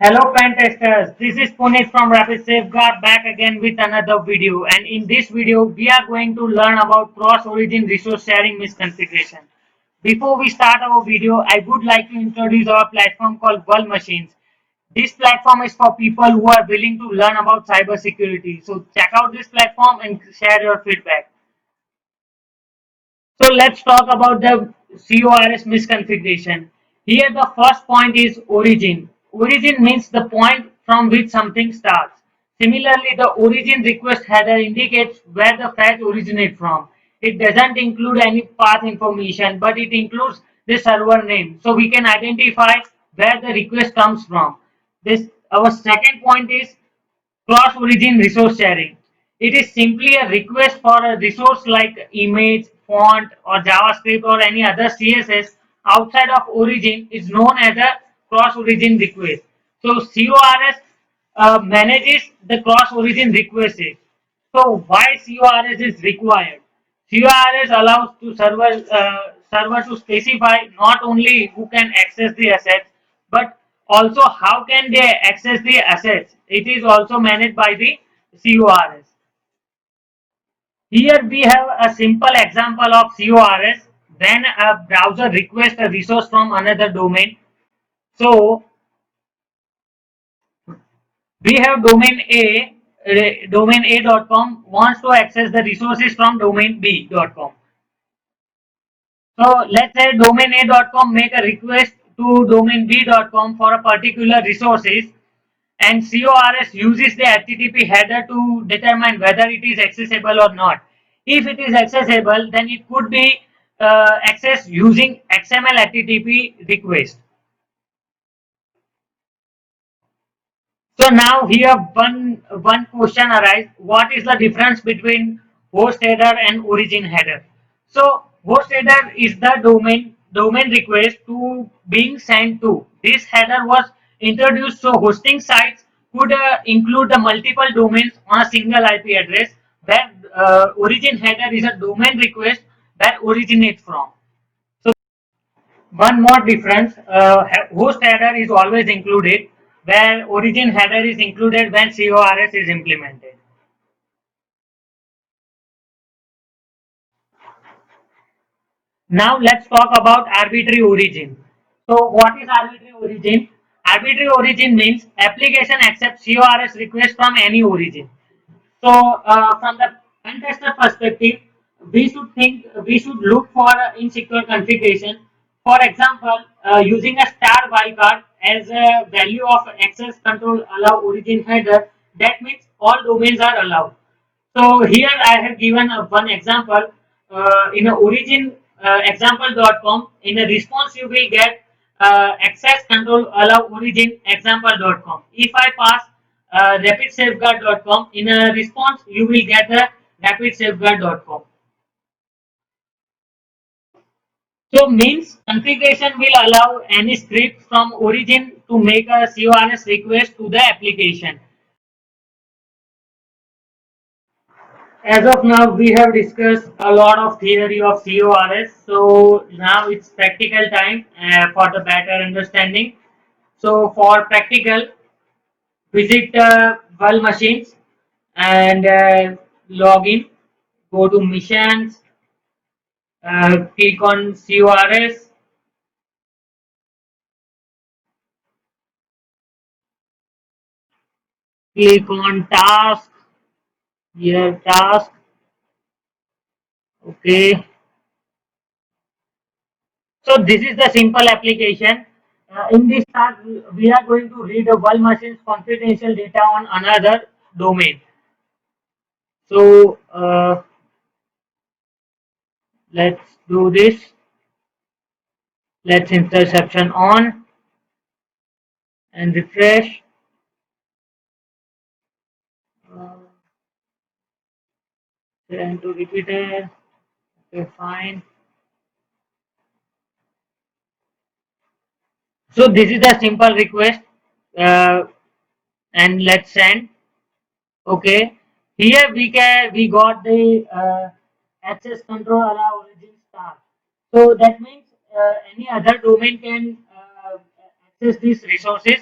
Hello pen testers, this is Puneet from Rapid Safeguard back again with another video, and in this video we are going to learn about cross-origin resource sharing misconfiguration. Before we start our video, I would like to introduce our platform called World Machines. This platform is for people who are willing to learn about cybersecurity. So check out this platform and share your feedback. So let's talk about the CORS misconfiguration. Here the first point is origin. Origin means the point from which something starts. Similarly, the origin request header indicates where the fetch originates from. It doesn't include any path information, but it includes the server name. So we can identify where the request comes from. This our second point is cross-origin resource sharing. It is simply a request for a resource like image, font, or JavaScript or any other CSS outside of origin is known as a cross-origin request. So CORS manages the cross-origin requests. So why CORS is required? CORS allows to server to specify not only who can access the assets, but also how can they access the assets. It is also managed by the CORS. Here we have a simple example of CORS when a browser requests a resource from another domain. So we have domain A.com wants to access the resources from domain B.com. So let's say domain A.com make a request to domain B.com for a particular resources, and CORS uses the HTTP header to determine whether it is accessible or not. If it is accessible, then it could be accessed using XML HTTP request. So now here one question arises: what is the difference between host header and origin header? So host header is the domain request to being sent to. This header was introduced so hosting sites could include the multiple domains on a single IP address. Where origin header is a domain request that originates from. So one more difference, host header is always included, where origin header is included when CORS is implemented. Now let's talk about arbitrary origin. So what is arbitrary origin? Arbitrary origin means application accepts CORS request from any origin. So from the pen tester perspective, we should look for insecure configuration. For example, using a star wildcard as a value of access control allow origin header, that means all domains are allowed. So here I have given one example in a origin example.com. In a response, you will get access control allow origin example.com. If I pass rapidsafeguard.com in a response, you will get the rapidsafeguard.com. So means configuration will allow any script from origin to make a CORS request to the application. As of now, we have discussed a lot of theory of CORS. So now it's practical time for the better understanding. So for practical, visit World Machines and log in. Go to missions. Click on CORS. Click on task. Here task. Okay. So this is the simple application. In this task, we are going to read a World Machine's confidential data on another domain. So let's do this. Let's interception on and refresh. Uh, and to repeat it. Okay, fine. So this is a simple request, uh, and let's send. Okay, here we got the access control allow origin star. So that means any other domain can access these resources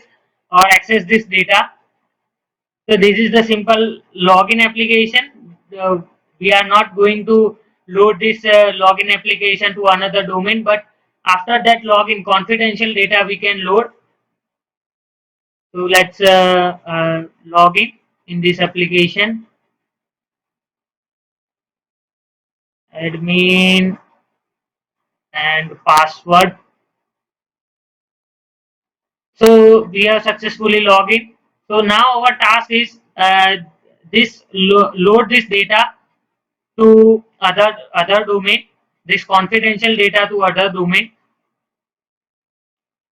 or access this data. So this is the simple login application. We are not going to load this login application to another domain, but after that login, confidential data we can load. So let's log in this application. Admin and password. So we have successfully logged in. So now our task is load this data to other domain. This confidential data to other domain.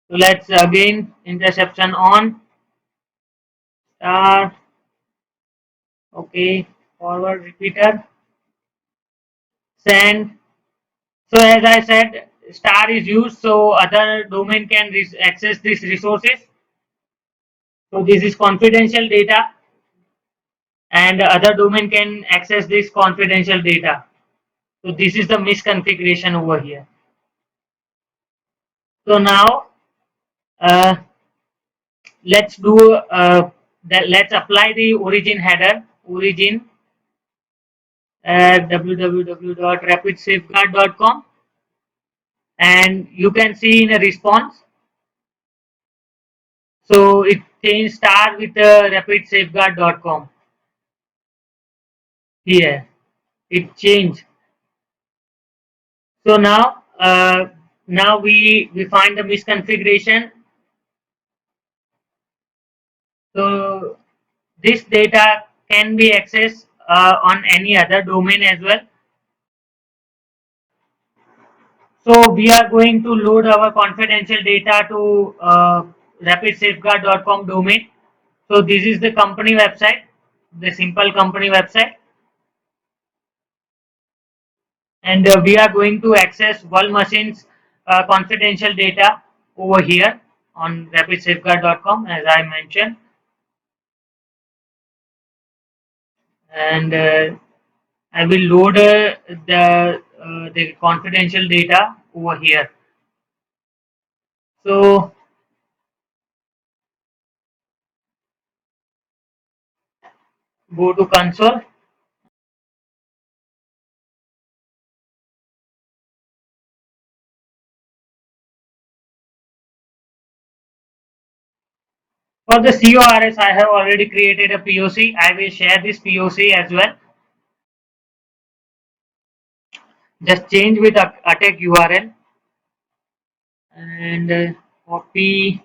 So let's again interception on star. Okay, forward repeater send. So as I said, star is used so other domain can access these resources. So this is confidential data and other domain can access this confidential data. So this is the misconfiguration over here. So now uh, let's do let's apply the origin header origin at www.rapidsafeguard.com, and you can see in a response. So it changed star with rapidsafeguard.com. Here it changed. So now we find the misconfiguration. So this data can be accessed on any other domain as well. So we are going to load our confidential data to rapidsafeguard.com domain. So this is the company website, the simple company website, and we are going to access World Machines confidential data over here on rapidsafeguard.com as I mentioned, and I will load the confidential data over here. So go to console. For the CORS, I have already created a POC. I will share this POC as well. Just change with attack URL and copy,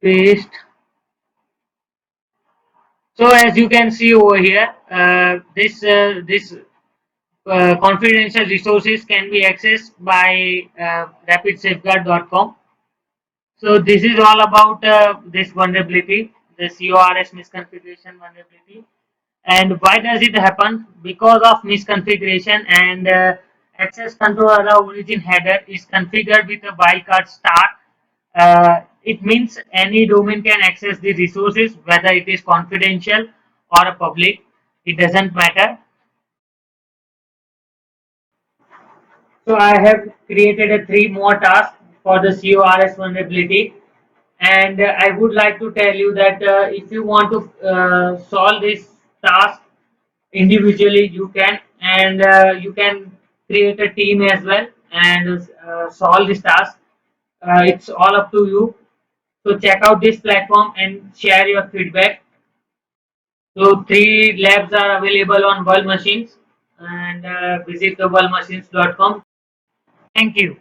paste. So as you can see over here, this confidential resources can be accessed by rapidsafeguard.com. So this is all about this vulnerability, the CORS misconfiguration vulnerability. And why does it happen? Because of misconfiguration and access controller origin header is configured with a wildcard star. It means any domain can access the resources, whether it is confidential or a public. It doesn't matter. So I have created a three more tasks for the CORS vulnerability, and I would like to tell you that if you want to solve this task individually, you can, and you can create a team as well and solve this task. It's all up to you. So check out this platform and share your feedback. So three labs are available on World Machines, and visit the worldmachines.com. Thank you.